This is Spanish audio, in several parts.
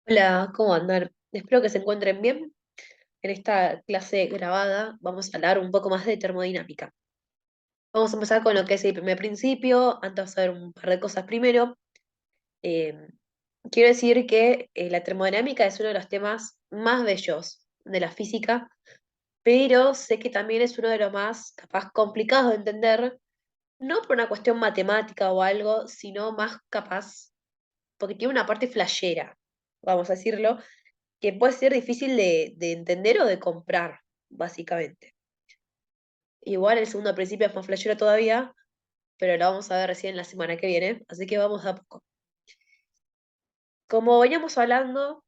Hola, ¿cómo andan? Espero que se encuentren bien. En esta clase grabada vamos a hablar un poco más de termodinámica. Vamos a empezar con lo que es el primer principio. Antes de hacer un par de cosas primero. Eh, Quiero decir que la termodinámica es uno de los temas más bellos de la física, pero sé que también es uno de los más capaz complicados de entender, no por una cuestión matemática o algo, sino más capaz porque tiene una parte flashera, vamos a decirlo, que puede ser difícil de entender o de comprar, básicamente. Igual el segundo principio es más flashero todavía, pero lo vamos a ver recién la semana que viene, así que vamos a poco. Como veníamos hablando,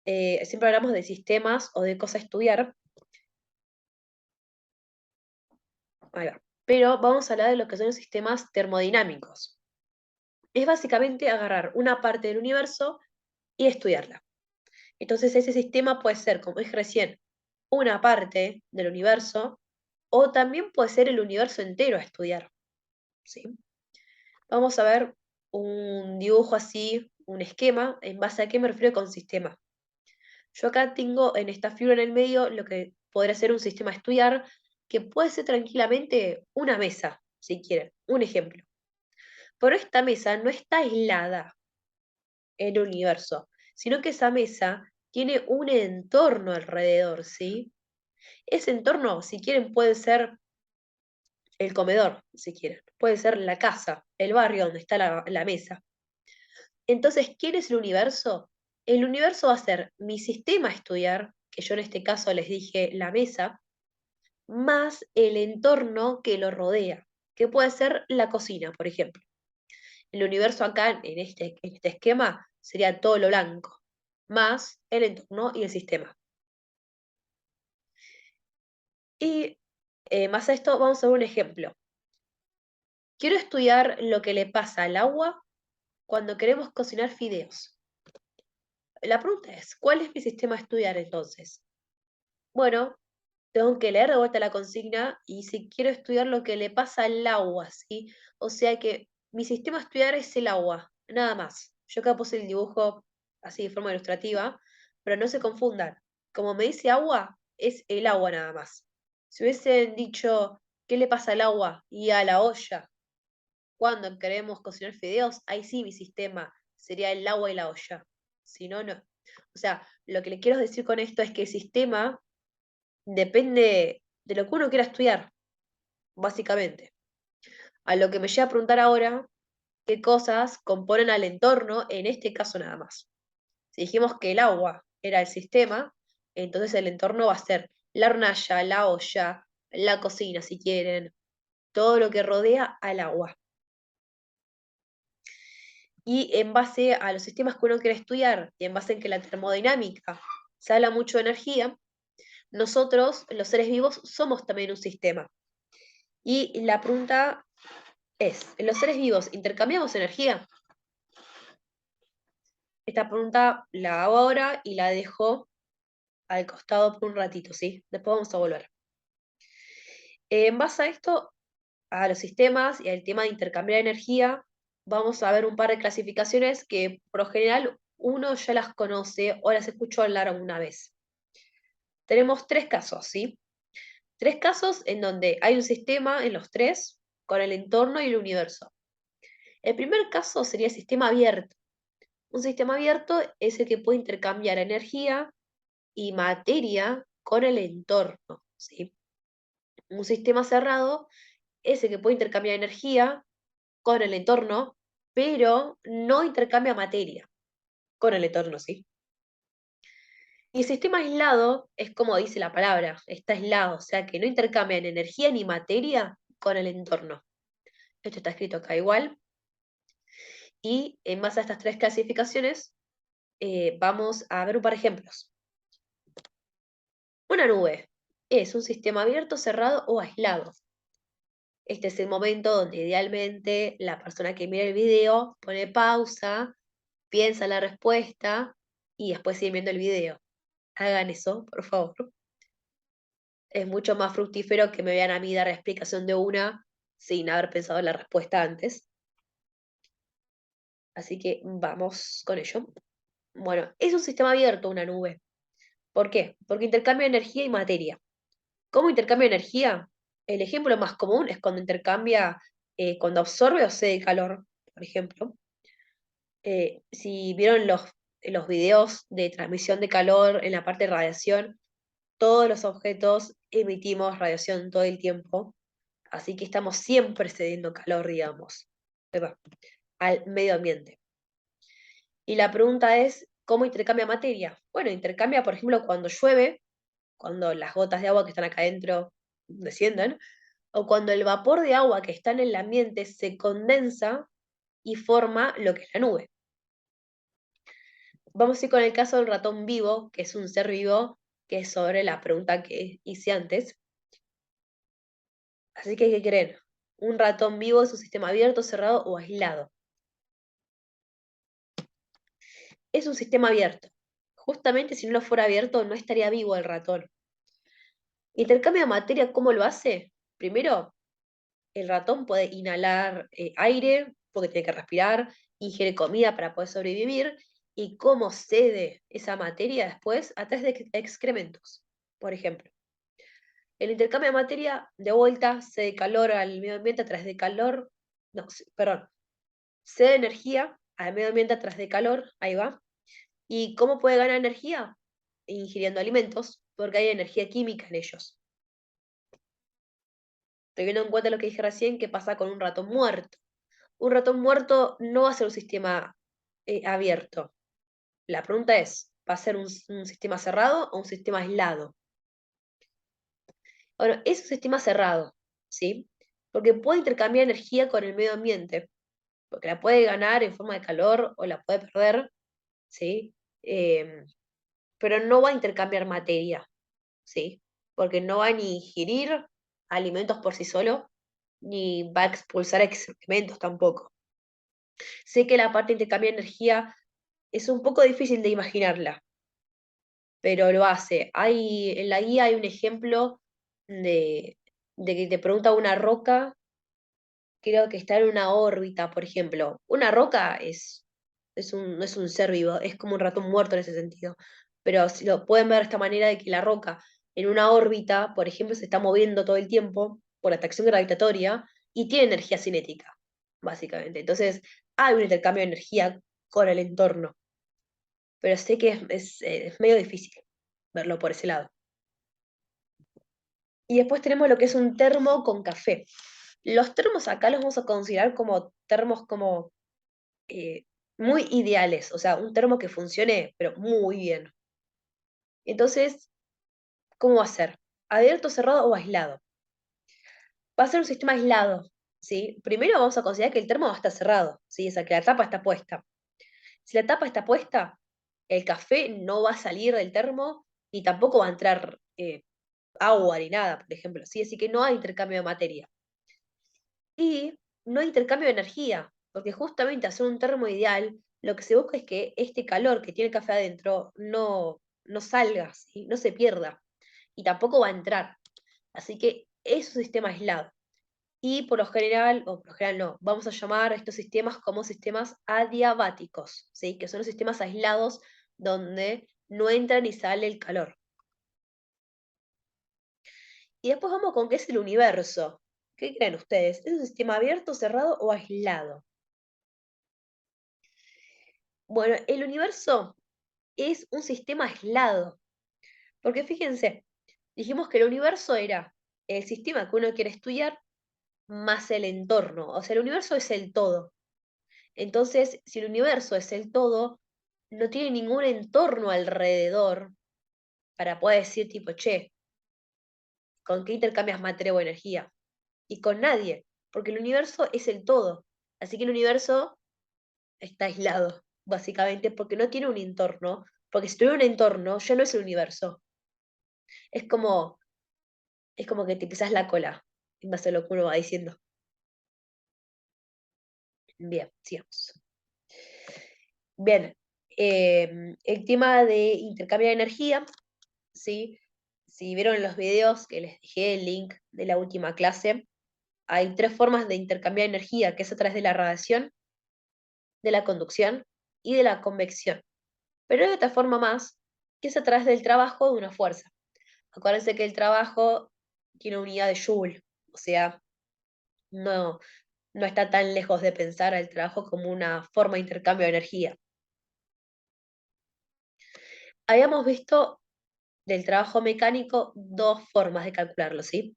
siempre hablamos de sistemas o de cosas a estudiar, ahí va. Pero vamos a hablar de lo que son los sistemas termodinámicos. Es básicamente agarrar una parte del universo y estudiarla. Entonces ese sistema puede ser, como dije recién, una parte del universo o también puede ser el universo entero a estudiar. ¿Sí? Vamos a ver un dibujo así, un esquema, en base a qué me refiero con sistema. Yo acá tengo en esta figura en el medio lo que podría ser un sistema a estudiar, que puede ser tranquilamente una mesa, si quieren, un ejemplo. Pero esta mesa no está aislada en el universo, sino que esa mesa tiene un entorno alrededor, ¿sí? Ese entorno, si quieren, puede ser el comedor, si quieren, puede ser la casa, el barrio donde está la mesa. Entonces, ¿quién es el universo? El universo va a ser mi sistema a estudiar, que yo en este caso les dije la mesa, más el entorno que lo rodea, que puede ser la cocina, por ejemplo. El universo acá, en este esquema, sería todo lo blanco, más el entorno y el sistema. Y más a esto, vamos a ver un ejemplo. Quiero estudiar lo que le pasa al agua cuando queremos cocinar fideos. La pregunta es, ¿cuál es mi sistema a estudiar entonces? Bueno, tengo que leer de vuelta la consigna y si quiero estudiar lo que le pasa al agua, ¿sí? O sea que mi sistema a estudiar es el agua, nada más. Yo acá puse el dibujo así de forma ilustrativa, pero no se confundan. Como me dice agua, es el agua nada más. Si hubiesen dicho, ¿qué le pasa al agua y a la olla cuando queremos cocinar fideos? Ahí sí mi sistema sería el agua y la olla. Si no, no. O sea, lo que le quiero decir con esto es que el sistema depende de lo que uno quiera estudiar, básicamente. A lo que me lleva a preguntar ahora, ¿qué cosas componen al entorno en este caso nada más? Si dijimos que el agua era el sistema, entonces el entorno va a ser la hornalla, la olla, la cocina, si quieren, todo lo que rodea al agua. Y en base a los sistemas que uno quiere estudiar y en base en que la termodinámica se habla mucho de energía, nosotros, los seres vivos, somos también un sistema. Y la pregunta es, ¿en los seres vivos intercambiamos energía? Esta pregunta la hago ahora y la dejo al costado por un ratito, ¿sí? Después vamos a volver. En base a esto, a los sistemas y al tema de intercambiar energía, vamos a ver un par de clasificaciones que por lo general uno ya las conoce o las escuchó hablar alguna vez. Tenemos tres casos, ¿sí? Tres casos en donde hay un sistema en los tres con el entorno y el universo. El primer caso sería el sistema abierto. Un sistema abierto es el que puede intercambiar energía y materia con el entorno, ¿sí? Un sistema cerrado es el que puede intercambiar energía con el entorno, pero no intercambia materia con el entorno, ¿sí? Y el sistema aislado es como dice la palabra, está aislado, o sea que no intercambia ni energía ni materia con el entorno. Esto está escrito acá igual. Y en base a estas tres clasificaciones, vamos a ver un par de ejemplos. Una nube es un sistema abierto, cerrado o aislado. Este es el momento donde idealmente la persona que mira el video pone pausa, piensa la respuesta y después sigue viendo el video. Hagan eso, por favor. Es mucho más fructífero que me vean a mí dar la explicación de una sin haber pensado en la respuesta antes. Así que vamos con ello. Bueno, es un sistema abierto una nube. ¿Por qué? Porque intercambia energía y materia. ¿Cómo intercambia energía? El ejemplo más común es cuando intercambia, cuando absorbe o cede calor, por ejemplo. Si vieron los videos de transmisión de calor en la parte de radiación, todos los objetos emitimos radiación todo el tiempo, así que estamos siempre cediendo calor, digamos, ¿verdad? Al medio ambiente. Y la pregunta es, ¿cómo intercambia materia? Bueno, intercambia, por ejemplo, cuando llueve, cuando las gotas de agua que están acá adentro descienden, o cuando el vapor de agua que está en el ambiente se condensa y forma lo que es la nube. Vamos a ir con el caso del ratón vivo, que es un ser vivo, que es sobre la pregunta que hice antes. Así que, ¿qué creen? ¿Un ratón vivo es un sistema abierto, cerrado o aislado? Es un sistema abierto. Justamente si no lo fuera abierto, no estaría vivo el ratón. Intercambio de materia, ¿cómo lo hace? Primero, el ratón puede inhalar aire, porque tiene que respirar, ingiere comida para poder sobrevivir, y cómo cede esa materia después a través de excrementos, por ejemplo. El intercambio de materia, de vuelta, cede calor al medio ambiente a través de calor, no, perdón, cede energía al medio ambiente a través de calor, ahí va. ¿Y cómo puede ganar energía? Ingiriendo alimentos, porque hay energía química en ellos. Teniendo en cuenta lo que dije recién, ¿qué pasa con un ratón muerto? Un ratón muerto no va a ser un sistema abierto. La pregunta es, ¿va a ser un sistema cerrado o un sistema aislado? Bueno, es un sistema cerrado, ¿sí? Porque puede intercambiar energía con el medio ambiente, porque la puede ganar en forma de calor o la puede perder, ¿sí? Em, pero no va a intercambiar materia, ¿sí? Porque no va ni ingerir alimentos por sí solo, ni va a expulsar excrementos tampoco. Sé que la parte de intercambiar energía es un poco difícil de imaginarla, pero lo hace. En la guía hay un ejemplo de que te pregunta una roca, creo que está en una órbita, por ejemplo. Una roca no es un ser vivo, es como un ratón muerto en ese sentido. Pero si lo pueden ver de esta manera de que la roca en una órbita, por ejemplo, se está moviendo todo el tiempo por la atracción gravitatoria y tiene energía cinética, básicamente. Entonces, hay un intercambio de energía con el entorno, pero sé que es medio difícil verlo por ese lado. Y después tenemos lo que es un termo con café. Los termos acá los vamos a considerar como termos como eh, muy ideales, o sea, un termo que funcione, pero muy bien. Entonces, ¿cómo va a ser? ¿Abierto, cerrado o aislado? Va a ser un sistema aislado, ¿sí? Primero vamos a considerar que el termo va a estar cerrado, ¿sí? O sea, que la tapa está puesta. Si la tapa está puesta, el café no va a salir del termo y tampoco va a entrar agua ni nada, por ejemplo, ¿sí? Así que no hay intercambio de materia. Y no hay intercambio de energía, porque justamente hacer un termo ideal, lo que se busca es que este calor que tiene el café adentro no salga, ¿sí? No se pierda, y tampoco va a entrar. Así que es un sistema aislado. Y por lo general, o por lo general no, vamos a llamar a estos sistemas como sistemas adiabáticos, ¿sí? Que son los sistemas aislados donde no entra ni sale el calor. Y después vamos con qué es el universo. ¿Qué creen ustedes? ¿Es un sistema abierto, cerrado o aislado? Bueno, el universo es un sistema aislado, porque fíjense, dijimos que el universo era el sistema que uno quiere estudiar más el entorno, o sea, el universo es el todo. Entonces, si el universo es el todo, no tiene ningún entorno alrededor para poder decir tipo, che, ¿con qué intercambias materia o energía? Y con nadie, porque el universo es el todo. Así que el universo está aislado, básicamente, porque no tiene un entorno, porque si tuviera un entorno, ya no es el universo. Es como, es como que te pisas la cola, en base a lo que uno va diciendo. Bien, sigamos. Bien, el tema de intercambio de energía, ¿sí? Si vieron los videos que les dejé el link de la última clase, hay tres formas de intercambiar energía, que es a través de la radiación, de la conducción y de la convección. Pero hay otra forma más, que es a través del trabajo de una fuerza. Acuérdense que el trabajo tiene unidad de Joule, o sea, no, no está tan lejos de pensar al trabajo como una forma de intercambio de energía. Habíamos visto del trabajo mecánico dos formas de calcularlo, ¿sí?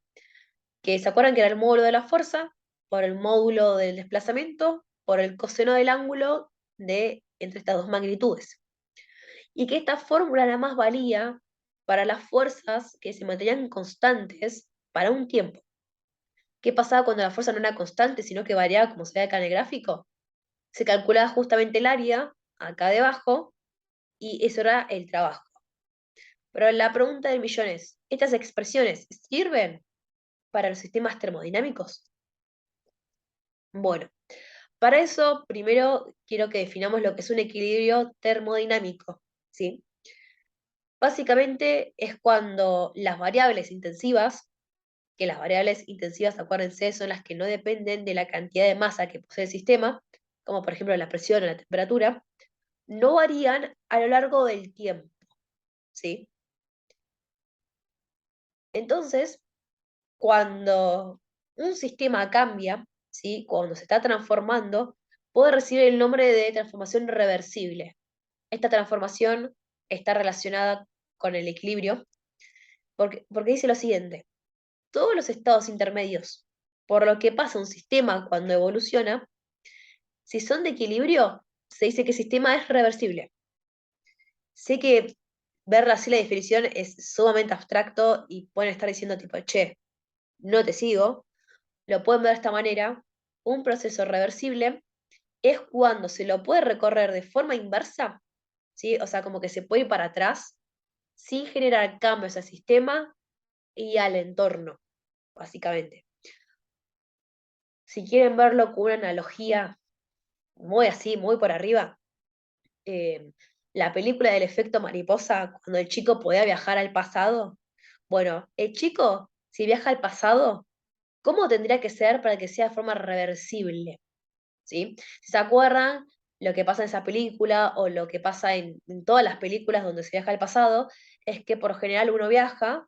Que se acuerdan que era el módulo de la fuerza, por el módulo del desplazamiento, por el coseno del ángulo de entre estas dos magnitudes. Y que esta fórmula nada más valía para las fuerzas que se mantenían constantes para un tiempo. ¿Qué pasaba cuando la fuerza no era constante, sino que variaba como se ve acá en el gráfico? Se calculaba justamente el área, acá debajo, y eso era el trabajo. Pero la pregunta del millón es, ¿estas expresiones sirven para los sistemas termodinámicos? Bueno, para eso primero quiero que definamos lo que es un equilibrio termodinámico, ¿sí? Básicamente es cuando las variables intensivas, que las variables intensivas, acuérdense, son las que no dependen de la cantidad de masa que posee el sistema, como por ejemplo la presión o la temperatura, no varían a lo largo del tiempo, ¿sí? Entonces, cuando un sistema cambia, ¿sí? Cuando se está transformando, puede recibir el nombre de transformación reversible. Esta transformación está relacionada con el equilibrio, porque dice lo siguiente, todos los estados intermedios, por lo que pasa un sistema cuando evoluciona, si son de equilibrio, se dice que el sistema es reversible. Sé que ver así la definición es sumamente abstracto y pueden estar diciendo tipo, che, no te sigo, lo pueden ver de esta manera, un proceso reversible es cuando se lo puede recorrer de forma inversa, ¿sí? O sea, como que se puede ir para atrás sin generar cambios al sistema y al entorno, básicamente. Si quieren verlo con una analogía muy así, muy por arriba, eh, la película del efecto mariposa, cuando el chico podía viajar al pasado, bueno, el chico, si viaja al pasado, ¿cómo tendría que ser para que sea de forma reversible? ¿Sí? Si se acuerdan, lo que pasa en esa película o lo que pasa en todas las películas donde se viaja al pasado, es que por general uno viaja,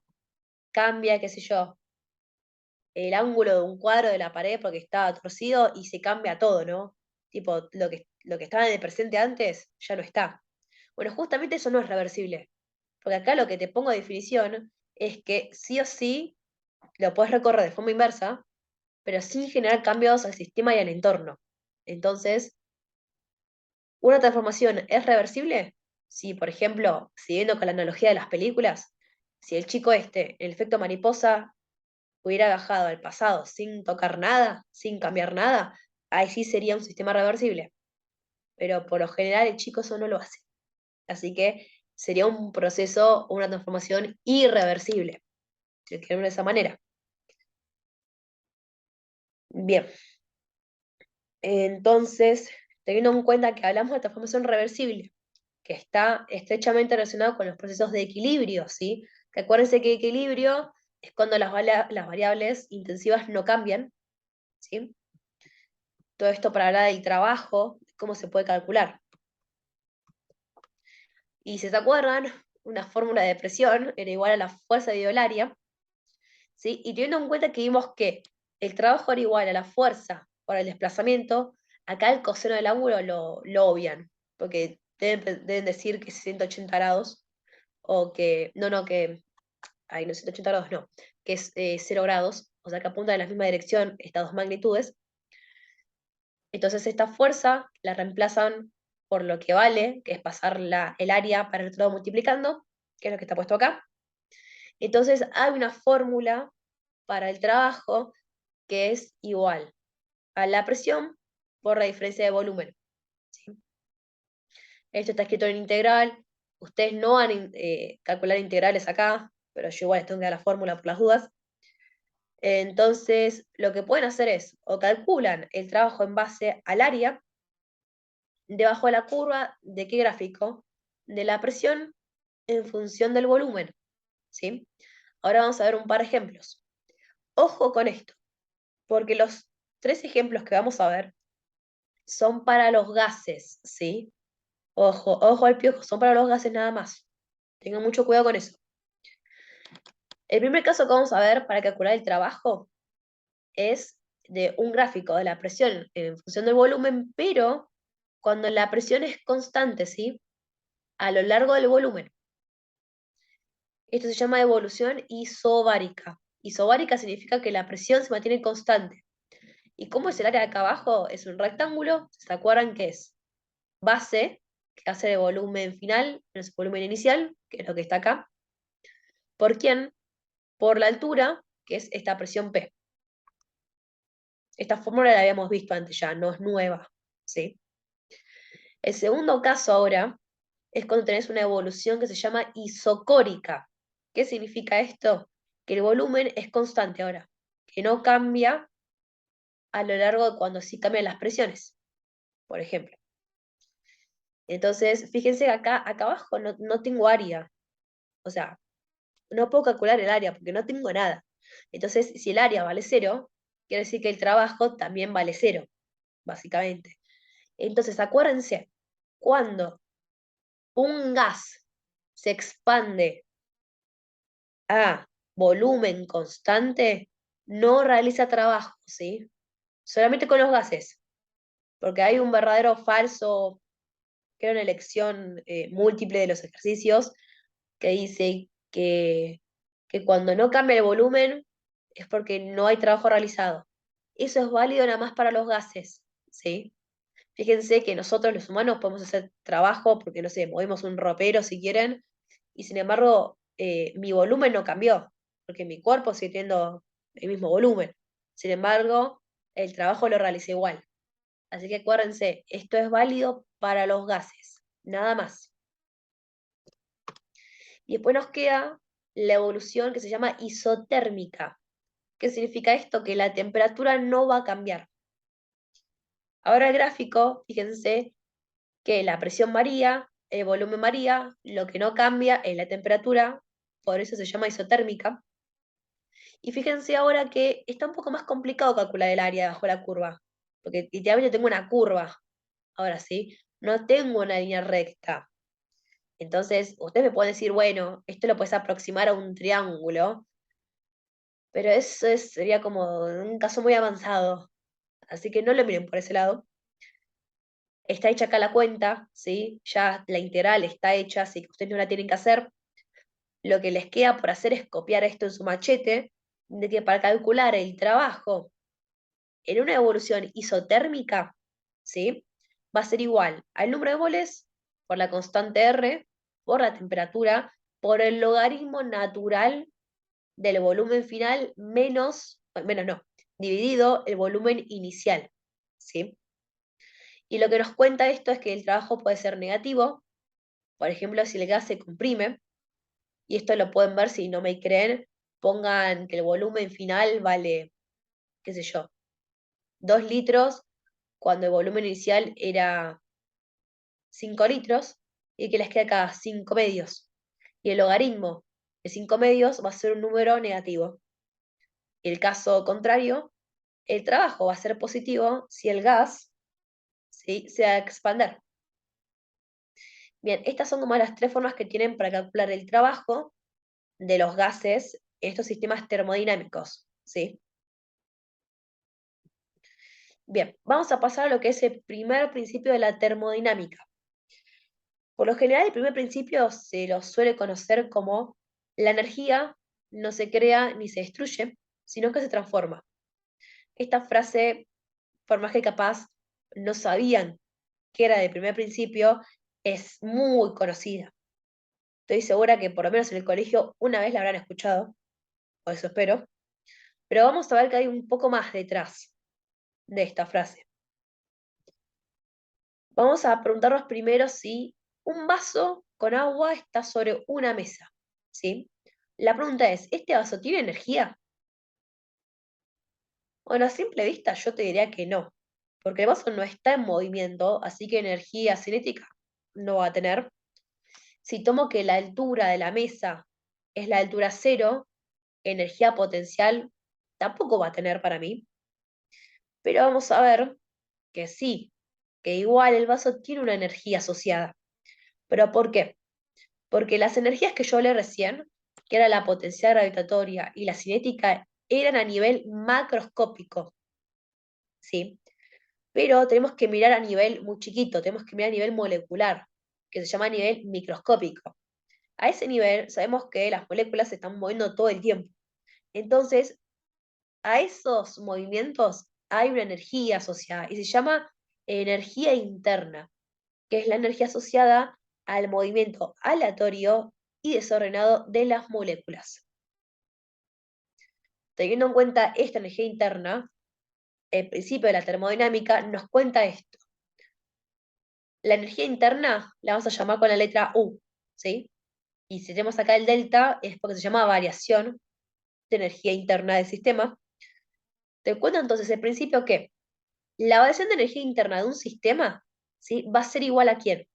cambia, qué sé yo, el ángulo de un cuadro de la pared porque estaba torcido y se cambia todo, ¿no? Tipo, lo que estaba en el presente antes ya no está. Bueno, justamente eso no es reversible, porque acá lo que te pongo de definición es que sí o sí lo puedes recorrer de forma inversa, pero sin generar cambios al sistema y al entorno. Entonces, ¿una transformación es reversible? Si, por ejemplo, siguiendo con la analogía de las películas, si el chico el efecto mariposa, hubiera viajado al pasado sin tocar nada, sin cambiar nada, ahí sí sería un sistema reversible. Pero por lo general el chico eso no lo hace. Así que sería un proceso o una transformación irreversible, si lo quieren ver de esa manera. Bien, entonces, teniendo en cuenta que hablamos de transformación reversible, que está estrechamente relacionado con los procesos de equilibrio, ¿sí? Que acuérdense que equilibrio es cuando las variables intensivas no cambian, ¿sí? Todo esto para hablar del trabajo, cómo se puede calcular. Y si se acuerdan, una fórmula de presión era igual a la fuerza diolaria, ¿sí? Y teniendo en cuenta que vimos que el trabajo era igual a la fuerza por el desplazamiento, acá el coseno del ángulo lo obvian, porque deben decir que es 180 grados, o que, no, que, ay, no, 180 grados no, que es 0 grados, o sea que apunta en la misma dirección estas dos magnitudes. Entonces esta fuerza la reemplazan por lo que vale, que es pasar el área para el otro lado multiplicando, que es lo que está puesto acá. Entonces hay una fórmula para el trabajo que es igual a la presión por la diferencia de volumen, ¿sí? Esto está escrito en integral. Ustedes no van a calcular integrales acá, pero yo igual les tengo que dar la fórmula por las dudas. Entonces, lo que pueden hacer es, o calculan el trabajo en base al área, debajo de la curva, ¿de qué gráfico? De la presión en función del volumen, ¿sí? Ahora vamos a ver un par de ejemplos. Ojo con esto, porque los tres ejemplos que vamos a ver son para los gases, ¿sí? Ojo, ojo al piojo, son para los gases nada más. Tengan mucho cuidado con eso. El primer caso que vamos a ver para calcular el trabajo es de un gráfico de la presión en función del volumen, pero cuando la presión es constante, ¿sí? A lo largo del volumen. Esto se llama evolución isobárica. Isobárica significa que la presión se mantiene constante. ¿Y cómo es el área de acá abajo? Es un rectángulo, ¿se acuerdan qué es? Base, que hace de volumen final, menos volumen inicial, que es lo que está acá. ¿Por quién? Por la altura, que es esta presión P. Esta fórmula la habíamos visto antes ya, no es nueva, ¿sí? El segundo caso ahora es cuando tenés una evolución que se llama isocórica. ¿Qué significa esto? Que el volumen es constante ahora, que no cambia a lo largo de cuando sí cambian las presiones, por ejemplo. Entonces, fíjense que acá abajo no tengo área, o sea, no puedo calcular el área porque no tengo nada. Entonces, si el área vale cero, quiere decir que el trabajo también vale cero, básicamente. Entonces, acuérdense, cuando un gas se expande a volumen constante, no realiza trabajo, ¿sí? Solamente con los gases, porque hay un verdadero o falso, que era una elección múltiple de los ejercicios, que dice que cuando no cambia el volumen es porque no hay trabajo realizado. Eso es válido nada más para los gases, ¿sí? Fíjense que nosotros los humanos podemos hacer trabajo porque, no sé, movemos un ropero si quieren, y sin embargo mi volumen no cambió, porque mi cuerpo sigue teniendo el mismo volumen. Sin embargo, el trabajo lo realicé igual. Así que acuérdense, esto es válido para los gases, nada más. Y después nos queda la evolución que se llama isotérmica. ¿Qué significa esto? Que la temperatura no va a cambiar. Ahora el gráfico, fíjense que la presión varía, el volumen varía, lo que no cambia es la temperatura, por eso se llama isotérmica. Y fíjense ahora que está un poco más complicado calcular el área bajo la curva, porque literalmente tengo una curva, ahora sí, no tengo una línea recta. Entonces, ustedes me pueden decir, bueno, esto lo puedes aproximar a un triángulo, pero sería como un caso muy avanzado, así que no lo miren por ese lado. Está hecha acá la cuenta, ¿sí? Ya la integral está hecha, así que ustedes no la tienen que hacer. Lo que les queda por hacer es copiar esto en su machete, de que para calcular el trabajo en una evolución isotérmica, ¿sí? Va a ser igual al número de moles por la constante R, por la temperatura, por el logaritmo natural del volumen final menos no, dividido el volumen inicial, ¿sí? Y lo que nos cuenta esto es que el trabajo puede ser negativo, por ejemplo, si el gas se comprime, y esto lo pueden ver si no me creen, pongan que el volumen final vale, qué sé yo, 2 litros, cuando el volumen inicial era 5 litros, y que les queda acá 5 medios. Y el logaritmo de 5 medios va a ser un número negativo. Y el caso contrario, el trabajo va a ser positivo si el gas, ¿sí?, se va a expander. Bien, estas son como las tres formas que tienen para calcular el trabajo de los gases en estos sistemas termodinámicos, ¿sí? Bien, vamos a pasar a lo que es el primer principio de la termodinámica. Por lo general, el primer principio se lo suele conocer como la energía no se crea ni se destruye, sino que se transforma. Esta frase, por más que capaz no sabían que era del primer principio, es muy conocida. Estoy segura que por lo menos en el colegio una vez la habrán escuchado, o eso espero. Pero vamos a ver que hay un poco más detrás de esta frase. Vamos a preguntarnos primero si un vaso con agua está sobre una mesa, ¿sí? La pregunta es, ¿este vaso tiene energía? Bueno, a simple vista yo te diría que no, porque el vaso no está en movimiento, así que energía cinética no va a tener. Si tomo que la altura de la mesa es la altura cero, energía potencial tampoco va a tener para mí. Pero vamos a ver que sí, que igual el vaso tiene una energía asociada. ¿Pero por qué? Porque las energías que yo hablé recién, que era la potencial gravitatoria y la cinética, eran a nivel macroscópico, ¿sí? Pero tenemos que mirar a nivel muy chiquito, tenemos que mirar a nivel molecular, que se llama a nivel microscópico. A ese nivel sabemos que las moléculas se están moviendo todo el tiempo. Entonces, a esos movimientos hay una energía asociada y se llama energía interna, que es la energía asociada al movimiento aleatorio y desordenado de las moléculas. Teniendo en cuenta esta energía interna, el principio de la termodinámica nos cuenta esto. La energía interna la vamos a llamar con la letra U, ¿sí? Y si tenemos acá el delta es porque se llama variación de energía interna del sistema. Te cuento entonces el principio que la variación de energía interna de un sistema, ¿sí? Va a ser igual a ¿quién?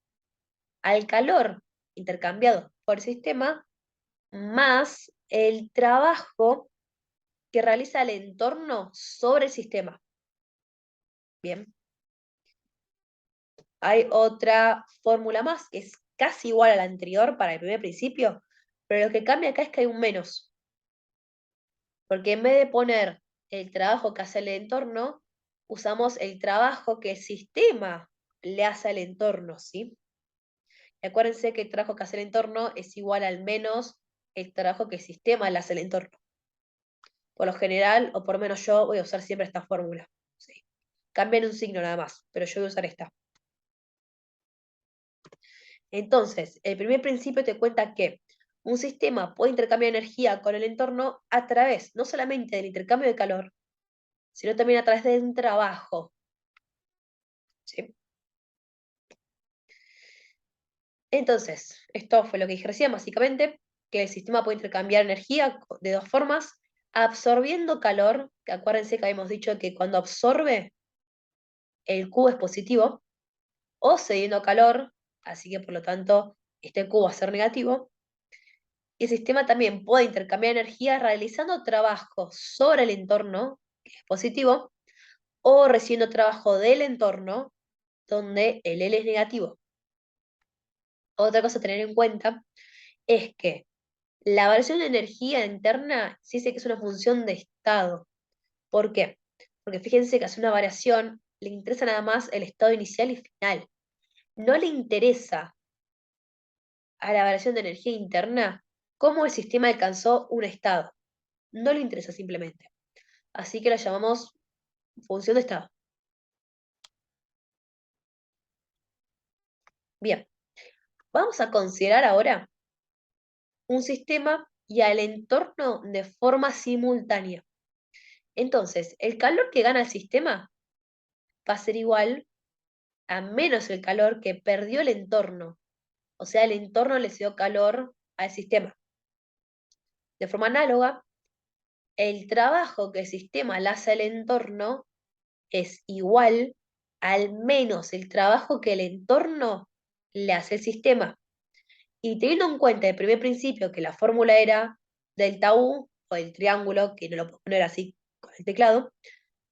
Al calor intercambiado por el sistema más el trabajo que realiza el entorno sobre el sistema. Bien. Hay otra fórmula más que es casi igual a la anterior para el primer principio, pero lo que cambia acá es que hay un menos. Porque en vez de poner el trabajo que hace el entorno, usamos el trabajo que el sistema le hace al entorno, ¿sí? Y acuérdense que el trabajo que hace el entorno es igual al menos el trabajo que el sistema le hace al entorno. Por lo general, o por lo menos yo, voy a usar siempre esta fórmula. ¿Sí? Cambian un signo nada más, pero yo voy a usar esta. Entonces, el primer principio te cuenta que un sistema puede intercambiar energía con el entorno a través no solamente del intercambio de calor, sino también a través de un trabajo. ¿Sí? Entonces, esto fue lo que dije recién, básicamente, que el sistema puede intercambiar energía de dos formas, absorbiendo calor, que acuérdense que habíamos dicho que cuando absorbe, el Q es positivo, o cediendo calor, así que por lo tanto, este Q va a ser negativo. Y el sistema también puede intercambiar energía realizando trabajo sobre el entorno, que es positivo, o recibiendo trabajo del entorno, donde el L es negativo. Otra cosa a tener en cuenta es que la variación de energía interna se dice que es una función de estado. ¿Por qué? Porque fíjense que hace una variación, le interesa nada más el estado inicial y final. No le interesa a la variación de energía interna cómo el sistema alcanzó un estado. No le interesa simplemente. Así que la llamamos función de estado. Bien, vamos a considerar ahora un sistema y al entorno de forma simultánea. Entonces, el calor que gana el sistema va a ser igual a menos el calor que perdió el entorno. O sea, el entorno le dio calor al sistema. De forma análoga, el trabajo que el sistema le hace al entorno es igual al menos el trabajo que el entorno le hace al sistema. Y teniendo en cuenta el primer principio, que la fórmula era delta U, o el triángulo, que no lo puedo poner así con el teclado,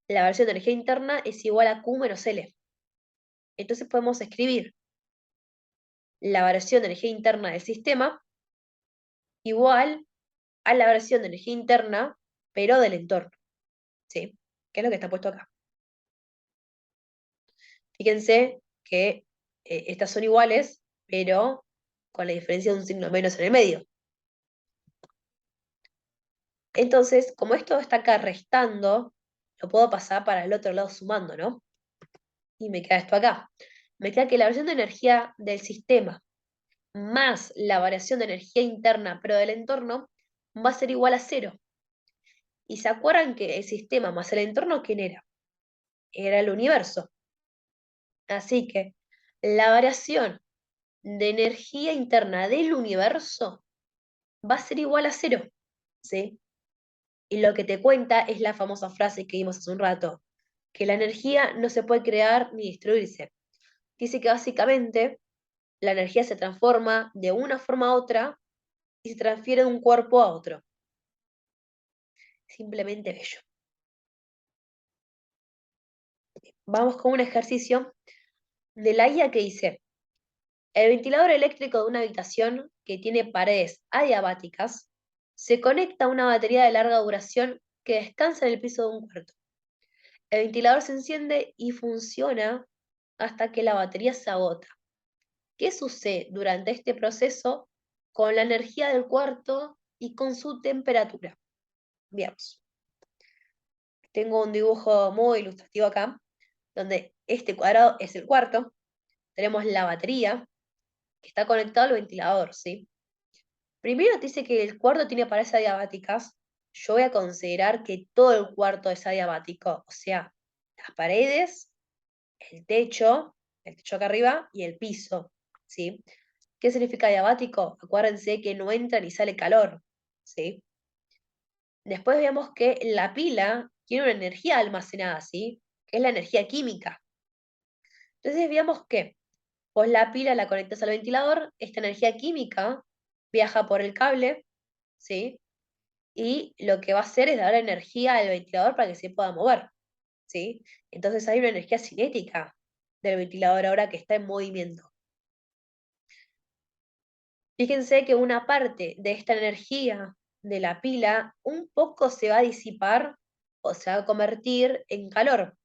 la variación de energía interna es igual a Q menos L. Entonces podemos escribir la variación de energía interna del sistema igual a la variación de energía interna, pero del entorno. ¿Sí? ¿Qué es lo que está puesto acá? Fíjense que estas son iguales, pero con la diferencia de un signo menos en el medio. Entonces, como esto está acá restando, lo puedo pasar para el otro lado sumando, ¿no? Y me queda esto acá. Me queda que la variación de energía del sistema más la variación de energía interna, pero del entorno, va a ser igual a cero. Y se acuerdan que el sistema más el entorno, ¿quién era? Era el universo. Así que la variación de energía interna del universo va a ser igual a cero. ¿Sí? Y lo que te cuenta es la famosa frase que vimos hace un rato, que la energía no se puede crear ni destruirse. Dice que básicamente la energía se transforma de una forma a otra y se transfiere de un cuerpo a otro. Simplemente bello. Vamos con un ejercicio de la IA que dice, El ventilador eléctrico de una habitación que tiene paredes adiabáticas se conecta a una batería de larga duración que descansa en el piso de un cuarto. El ventilador se enciende y funciona hasta que la batería se agota. ¿Qué sucede durante este proceso con la energía del cuarto y con su temperatura? Veamos. Tengo un dibujo muy ilustrativo acá, donde este cuadrado es el cuarto. Tenemos la batería que está conectada al ventilador, ¿sí? Primero te dice que el cuarto tiene paredes adiabáticas. Yo voy a considerar que todo el cuarto es adiabático, o sea, las paredes, el techo acá arriba y el piso, ¿sí? ¿Qué significa adiabático? Acuérdense que no entra ni sale calor, ¿sí? Después vemos que la pila tiene una energía almacenada, ¿sí? Que es la energía química. Entonces veamos que vos la pila la conectas al ventilador, esta energía química viaja por el cable, ¿sí? Y lo que va a hacer es dar energía al ventilador para que se pueda mover, ¿sí? Entonces hay una energía cinética del ventilador ahora que está en movimiento. Fíjense que una parte de esta energía de la pila un poco se va a disipar o se va a convertir en calor.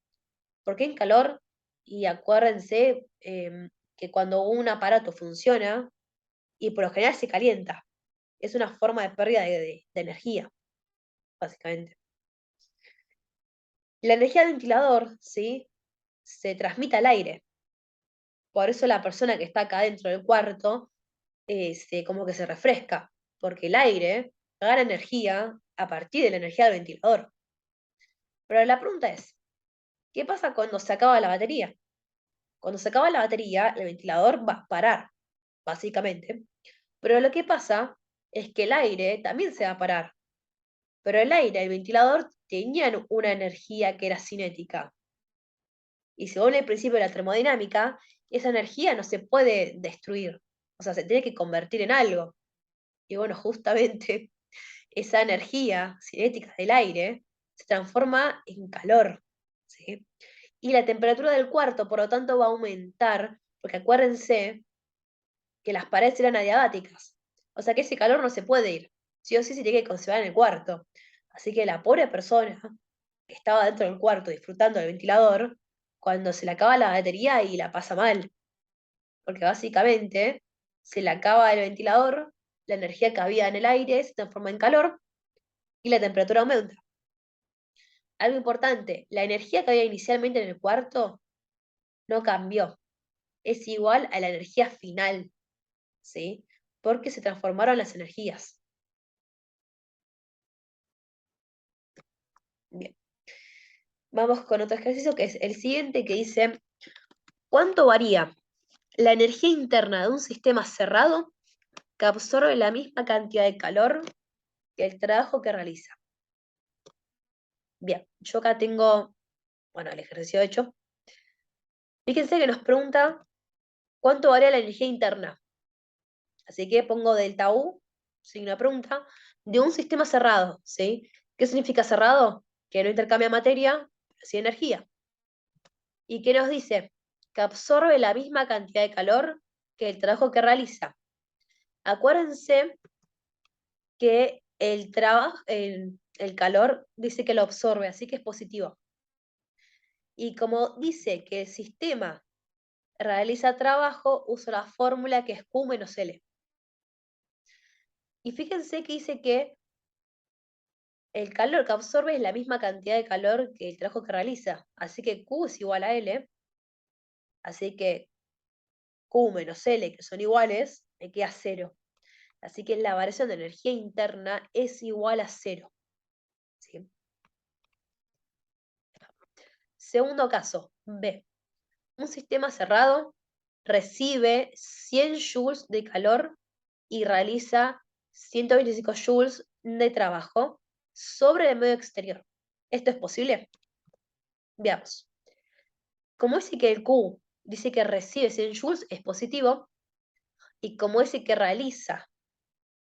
¿Por qué en calor? Y acuérdense que cuando un aparato funciona, y por lo general se calienta, es una forma de pérdida de energía, básicamente. La energía del ventilador, ¿sí? Se transmite al aire. Por eso la persona que está acá dentro del cuarto como que se refresca, porque el aire gana energía a partir de la energía del ventilador. Pero la pregunta es, ¿qué pasa cuando se acaba la batería? Cuando se acaba la batería, el ventilador va a parar, básicamente. Pero lo que pasa es que el aire también se va a parar. Pero el aire y el ventilador tenían una energía que era cinética. Y según el principio de la termodinámica, esa energía no se puede destruir. O sea, se tiene que convertir en algo. Y bueno, justamente esa energía cinética del aire se transforma en calor, ¿sí? Y la temperatura del cuarto, por lo tanto, va a aumentar, porque acuérdense que las paredes eran adiabáticas. O sea que ese calor no se puede ir. Sí o sí se tiene que conservar en el cuarto. Así que la pobre persona que estaba dentro del cuarto disfrutando del ventilador, cuando se le acaba la batería y la pasa mal. Porque básicamente se le acaba el ventilador, la energía que había en el aire se transforma en calor y la temperatura aumenta. Algo importante, la energía que había inicialmente en el cuarto no cambió. Es igual a la energía final, ¿sí? Porque se transformaron las energías. Bien. Vamos con otro ejercicio que es el siguiente que dice, ¿cuánto varía la energía interna de un sistema cerrado que absorbe la misma cantidad de calor que el trabajo que realiza? Bien, yo acá tengo, bueno, el ejercicio hecho. Fíjense que nos pregunta cuánto varía la energía interna. Así que pongo delta U, signo de pregunta, de un sistema cerrado, ¿sí? ¿Qué significa cerrado? Que no intercambia materia, pero sí energía. ¿Y qué nos dice? Que absorbe la misma cantidad de calor que el trabajo que realiza. Acuérdense que el trabajo, el calor dice que lo absorbe, así que es positivo. Y como dice que el sistema realiza trabajo, uso la fórmula que es Q menos L. Y fíjense que dice que el calor que absorbe es la misma cantidad de calor que el trabajo que realiza. Así que Q es igual a L. Así que Q menos L, que son iguales, me queda 0. Así que la variación de energía interna es igual a 0. ¿Sí? Segundo caso, B. Un sistema cerrado recibe 100 joules de calor y realiza 125 joules de trabajo sobre el medio exterior. ¿Esto es posible? Veamos. Como dice que el Q dice que recibe 100 joules, es positivo, y como dice que realiza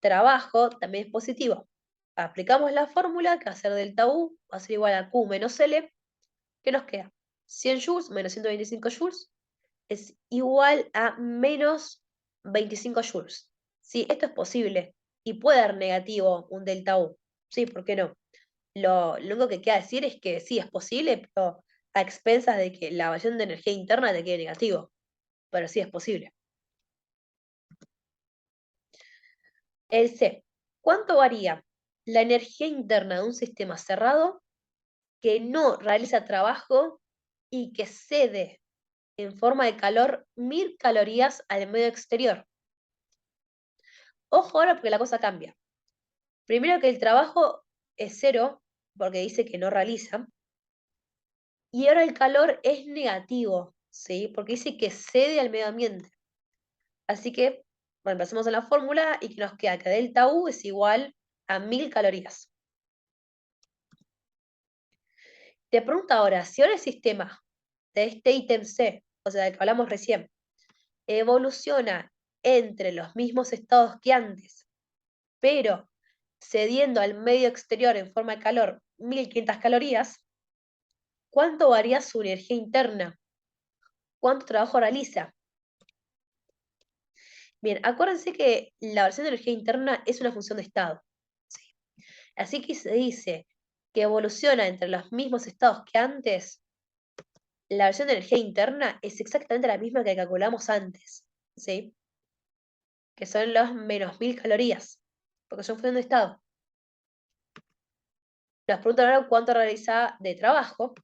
trabajo, también es positivo. Aplicamos la fórmula que va a ser delta U, va a ser igual a Q menos L, ¿qué nos queda? 100 joules menos 125 joules es igual a menos 25 joules. Sí, esto es posible y puede dar negativo un delta U. Sí, ¿por qué no? Lo único que queda decir es que sí, es posible, pero a expensas de que la variación de energía interna te quede negativo. Pero sí es posible. El C. ¿Cuánto varía la energía interna de un sistema cerrado que no realiza trabajo y que cede en forma de calor 1000 calorías al medio exterior? Ojo ahora porque la cosa cambia. Primero que el trabajo es cero, porque dice que no realiza, y ahora el calor es negativo, ¿sí? Porque dice que cede al medio ambiente. Así que reemplazamos en la fórmula y que nos queda que delta U es igual a 1000 calorías. Te pregunto ahora, si ahora el sistema de este ítem C, o sea, del que hablamos recién, evoluciona entre los mismos estados que antes, pero cediendo al medio exterior en forma de calor 1500 calorías, ¿cuánto varía su energía interna? ¿Cuánto trabajo realiza? Bien, acuérdense que la versión de energía interna es una función de estado. ¿Sí? Así que se dice que evoluciona entre los mismos estados que antes, la versión de energía interna es exactamente la misma que calculamos antes, ¿sí? Que son los menos 1000 calorías, porque son función de estado. Nos preguntan ahora cuánto realiza de trabajo,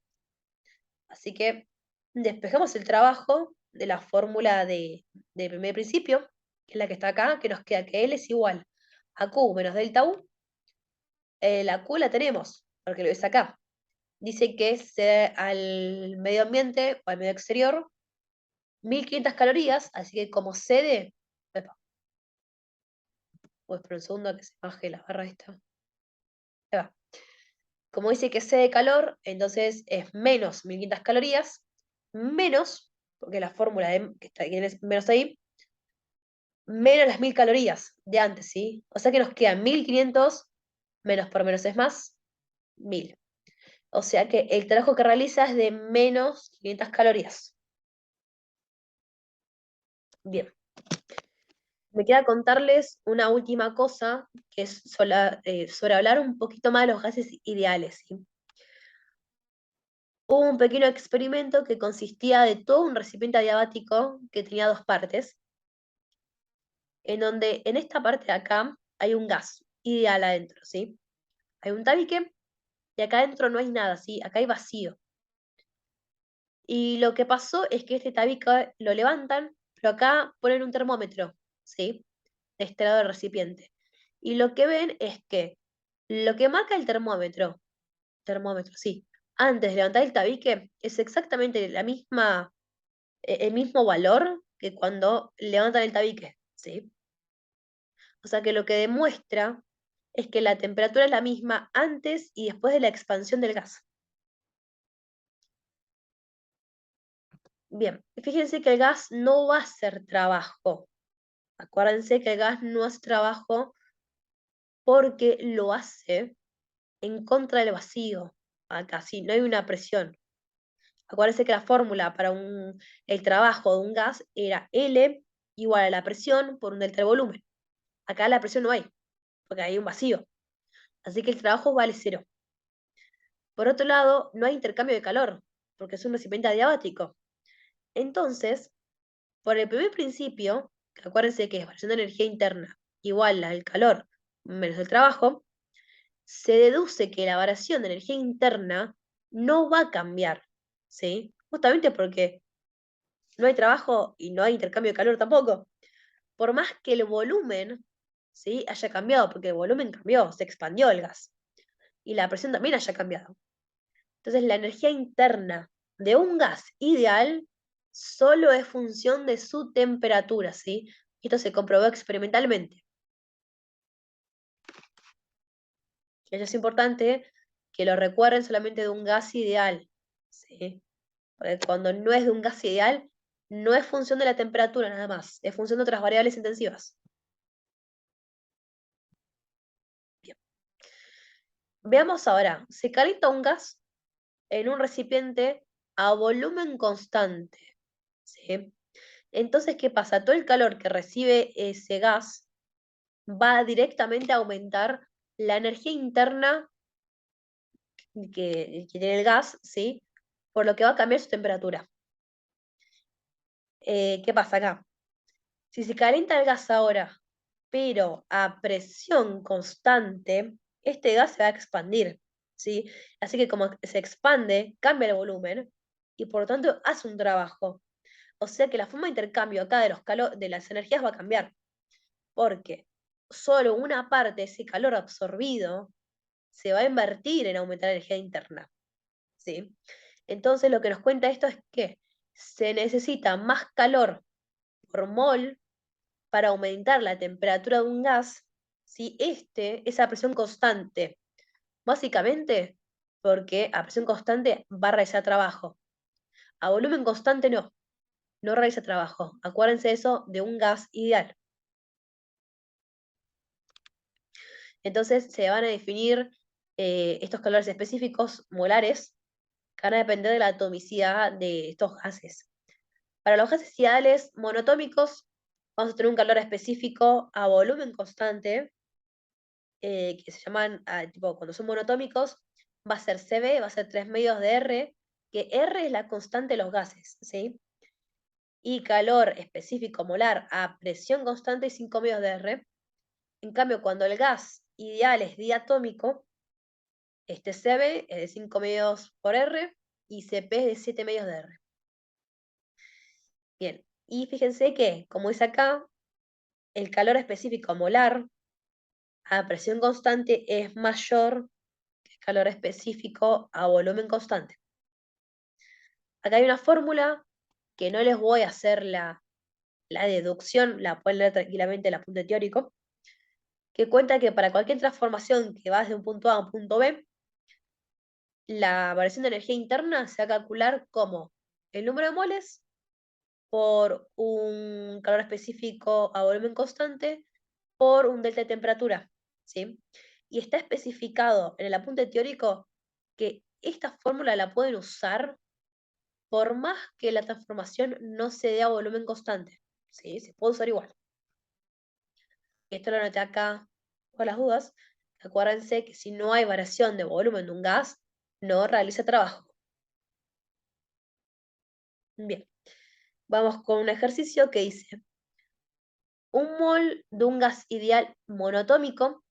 así que despejamos el trabajo de la fórmula de primer principio, que es la que está acá, que nos queda que L es igual a Q menos delta U. La Q la tenemos, porque lo ves acá. Dice que es al medio ambiente o al medio exterior 1500 calorías, así que como cede. Epa, voy por un segundo a que se baje la barra esta. Ahí va. Como dice que cede calor, entonces es menos 1500 calorías, menos, porque la fórmula que tienes menos ahí, menos las 1000 calorías de antes, ¿sí? O sea que nos quedan 1500, menos por menos es más, 1000. O sea que el trabajo que realiza es de menos 500 calorías. Bien. Me queda contarles una última cosa, que es sobre hablar un poquito más de los gases ideales, ¿sí? Hubo un pequeño experimento que consistía de todo un recipiente adiabático que tenía dos partes, en donde en esta parte de acá hay un gas ideal adentro, ¿sí? Hay un tabique y acá adentro no hay nada, ¿sí? Acá hay vacío. Y lo que pasó es que este tabique lo levantan, pero acá ponen un termómetro, ¿sí? De este lado del recipiente. Y lo que ven es que lo que marca el termómetro, sí, antes de levantar el tabique es exactamente el mismo valor que cuando levantan el tabique, ¿sí? O sea que lo que demuestra es que la temperatura es la misma antes y después de la expansión del gas. Bien, fíjense que el gas no va a hacer trabajo. Acuérdense que el gas no hace trabajo porque lo hace en contra del vacío. Acá sí, no hay una presión. Acuérdense que la fórmula para el trabajo de un gas era L igual a la presión por un delta de volumen. Acá la presión no hay, porque hay un vacío. Así que el trabajo vale cero. Por otro lado, no hay intercambio de calor, porque es un recipiente adiabático. Entonces, por el primer principio, que acuérdense que es variación de energía interna igual al calor menos el trabajo, se deduce que la variación de energía interna no va a cambiar, ¿sí? Justamente porque no hay trabajo y no hay intercambio de calor tampoco. Por más que el volumen, ¿sí? haya cambiado, porque el volumen cambió, se expandió el gas, y la presión también haya cambiado. Entonces, la energía interna de un gas ideal solo es función de su temperatura, ¿sí? Esto se comprobó experimentalmente. Eso es importante que lo recuerden solamente de un gas ideal, ¿sí? Porque cuando no es de un gas ideal, no es función de la temperatura nada más, es función de otras variables intensivas. Bien. Veamos ahora, se calienta un gas en un recipiente a volumen constante, ¿sí? Entonces, ¿qué pasa? Todo el calor que recibe ese gas va directamente a aumentar la energía interna que tiene el gas, ¿sí? Por lo que va a cambiar su temperatura. ¿Qué pasa acá? Si se calienta el gas ahora, pero a presión constante, este gas se va a expandir, ¿sí? Así que como se expande, cambia el volumen y por lo tanto hace un trabajo. O sea que la forma de intercambio acá de las energías va a cambiar, porque solo una parte de ese calor absorbido se va a invertir en aumentar la energía interna, ¿sí? Entonces lo que nos cuenta esto es que se necesita más calor por mol para aumentar la temperatura de un gas si es a presión constante. Básicamente porque a presión constante va a realizar trabajo. A volumen constante no realiza trabajo. Acuérdense eso de un gas ideal. Entonces se van a definir estos calores específicos molares que van a depender de la atomicidad de estos gases. Para los gases ideales monotómicos, vamos a tener un calor específico a volumen constante, que se llaman, tipo, cuando son monotómicos, va a ser CB, va a ser 3 medios de R, que R es la constante de los gases, ¿sí? Y calor específico molar a presión constante, 5 medios de R. En cambio, cuando el gas ideal es diatómico, este CB es de 5 medios por R y CP es de 7 medios de R. Bien, y fíjense que, como dice acá, el calor específico molar a presión constante es mayor que el calor específico a volumen constante. Acá hay una fórmula que no les voy a hacer la deducción, la pueden leer tranquilamente en el apunte teórico, que cuenta que para cualquier transformación que va desde un punto A a un punto B, la variación de energía interna se va a calcular como el número de moles por un calor específico a volumen constante por un delta de temperatura, ¿sí? Y está especificado en el apunte teórico que esta fórmula la pueden usar por más que la transformación no se dé a volumen constante, ¿sí? Se puede usar igual. Esto lo anoté acá por las dudas. Acuérdense que si no hay variación de volumen de un gas, no realiza trabajo. Bien, vamos con un ejercicio que dice, un mol de un gas ideal monotómico,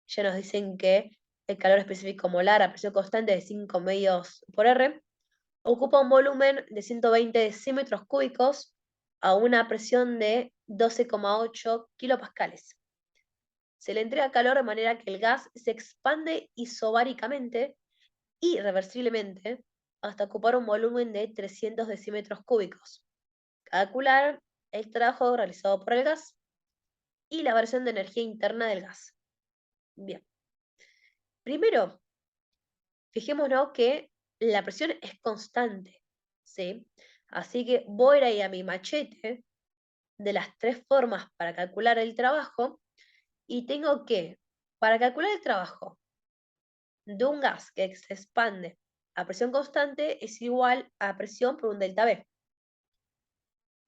ya nos dicen que el calor específico molar a presión constante de 5 medios por R, ocupa un volumen de 120 decímetros cúbicos a una presión de 12,8 kilopascales. Se le entrega calor de manera que el gas se expande isobáricamente y reversiblemente hasta ocupar un volumen de 300 decímetros cúbicos. Calcular el trabajo realizado por el gas y la variación de energía interna del gas. Bien. Primero, fijémonos que la presión es constante, ¿sí? Así que voy a ir a mi machete de las tres formas para calcular el trabajo y tengo que, para calcular el trabajo de un gas que se expande a presión constante es igual a presión por un delta V.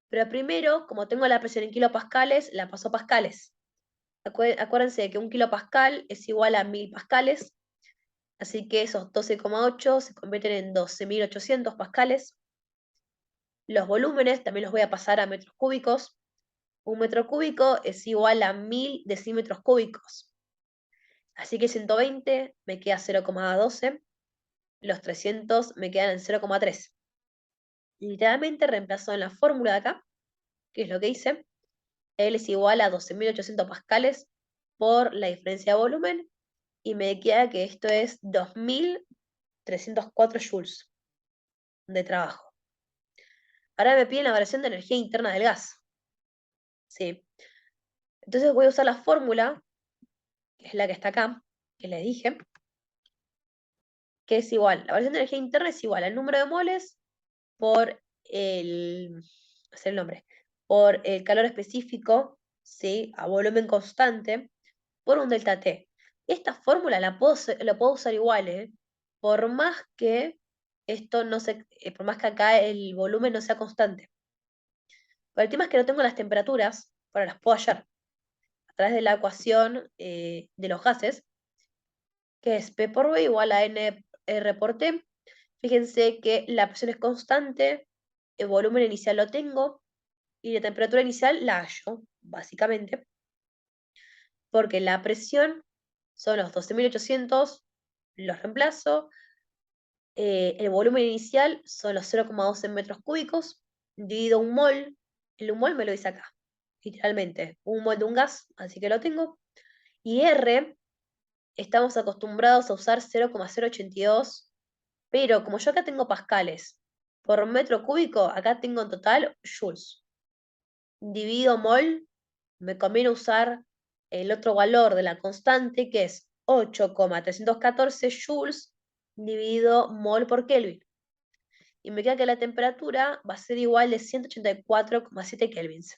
Pero primero, como tengo la presión en kilopascales, la paso a pascales. Acuérdense de que un kilopascal es igual a 1000 pascales, así que esos 12,8 se convierten en 12.800 pascales. Los volúmenes también los voy a pasar a metros cúbicos. Un metro cúbico es igual a 1000 decímetros cúbicos. Así que 120 me queda 0,12, los 300 me quedan en 0,3. Literalmente reemplazo en la fórmula de acá, que es lo que hice. L es igual a 12.800 pascales por la diferencia de volumen y me queda que esto es 2.304 joules de trabajo. Ahora me piden la variación de energía interna del gas. ¿Sí? Entonces voy a usar la fórmula, que es la que está acá, que les dije, que es igual, la variación de energía interna es igual al número de moles por el nombre, por el calor específico, ¿sí? A volumen constante, por un delta T. Esta fórmula la puedo usar igual, ¿eh? Por más que esto no se, por más que acá el volumen no sea constante. Pero el tema es que no tengo las temperaturas, ahora las puedo hallar a través de la ecuación de los gases, que es P por B igual a N R por T. Fíjense que la presión es constante, el volumen inicial lo tengo y la temperatura inicial la hallo, básicamente, porque la presión son los 12.800, los reemplazo, el volumen inicial son los 0,12 metros cúbicos, divido un mol, el un mol me lo dice acá, literalmente, un mol de un gas, así que lo tengo, y R, estamos acostumbrados a usar 0,082, pero como yo acá tengo pascales por metro cúbico, acá tengo en total joules. Divido mol, me conviene usar el otro valor de la constante, que es 8,314 joules dividido mol por Kelvin. Y me queda que la temperatura va a ser igual de 184,7 kelvins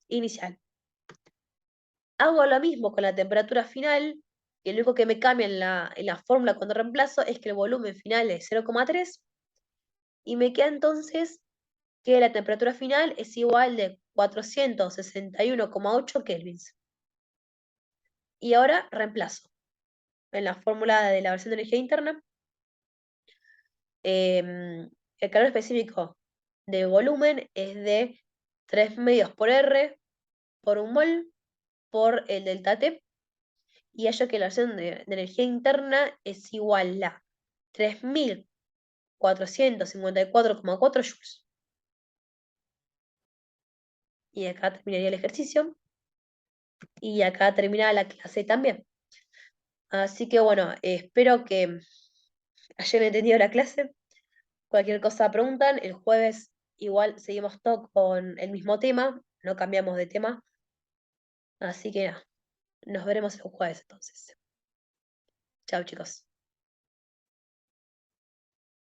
inicial. Hago lo mismo con la temperatura final, y lo único que me cambia en la fórmula cuando reemplazo es que el volumen final es 0,3, y me queda entonces que la temperatura final es igual de 461,8 kelvins. Y ahora reemplazo en la fórmula de la versión de energía interna. El calor específico de volumen es de 3 medios por R por un mol por el delta T, y hallo que la versión de energía interna es igual a 3.454,4 joules. Y acá terminaría el ejercicio, y acá termina la clase también. Así que bueno, espero que hayan entendido la clase. Cualquier cosa preguntan, el jueves igual seguimos todo con el mismo tema, no cambiamos de tema. Así que nada, nos veremos el jueves entonces. Chao chicos.